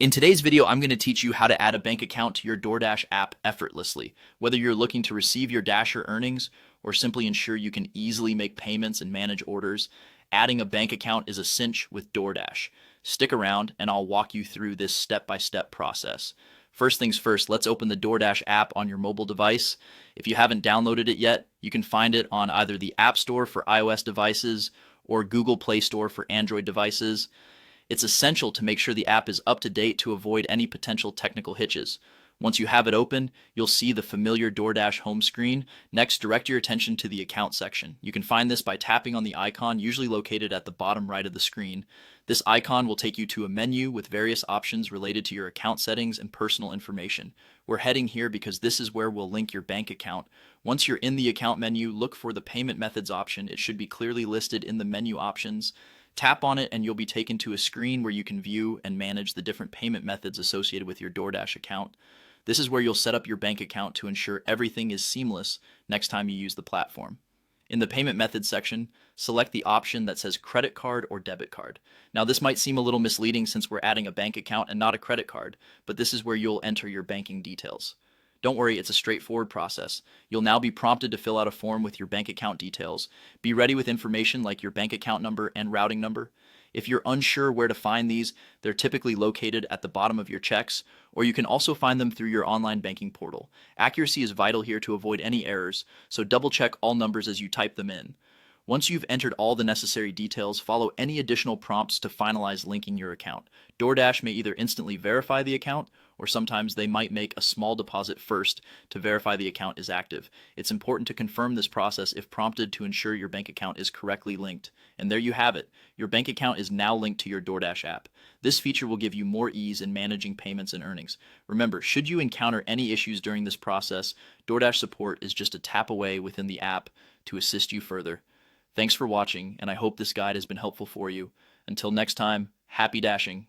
In today's video, I'm going to teach you how to add a bank account to your Doordash app effortlessly. Whether you're looking to receive your Dasher earnings or simply ensure you can easily make payments and manage orders, adding a bank account is a cinch with Doordash. Stick around and I'll walk you through this step-by-step process. First things first, let's open the Doordash app on your mobile device. If you haven't downloaded it yet, you can find it on either the App Store for iOS devices or Google Play Store for Android devices. It's essential to make sure the app is up to date to avoid any potential technical hitches. Once you have it open, you'll see the familiar Doordash home screen. Next, direct your attention to the account section. You can find this by tapping on the icon, usually located at the bottom right of the screen. This icon will take you to a menu with various options related to your account settings and personal information. We're heading here because this is where we'll link your bank account. Once you're in the account menu, look for the payment methods option. It should be clearly listed in the menu options. Tap on it and you'll be taken to a screen where you can view and manage the different payment methods associated with your Doordash account. This is where you'll set up your bank account to ensure everything is seamless next time you use the platform. In the payment methods section, select the option that says credit card or debit card. Now this might seem a little misleading since we're adding a bank account and not a credit card, but this is where you'll enter your banking details. Don't worry, it's a straightforward process. You'll now be prompted to fill out a form with your bank account details. Be ready with information like your bank account number and routing number. If you're unsure where to find these, they're typically located at the bottom of your checks, or you can also find them through your online banking portal. Accuracy is vital here to avoid any errors, so double check all numbers as you type them in. Once you've entered all the necessary details, follow any additional prompts to finalize linking your account. Doordash may either instantly verify the account, or sometimes they might make a small deposit first to verify the account is active. It's important to confirm this process if prompted to ensure your bank account is correctly linked. And there you have it. Your bank account is now linked to your Doordash app. This feature will give you more ease in managing payments and earnings. Remember, should you encounter any issues during this process, Doordash support is just a tap away within the app to assist you further. Thanks for watching, and I hope this guide has been helpful for you. Until next time, happy dashing.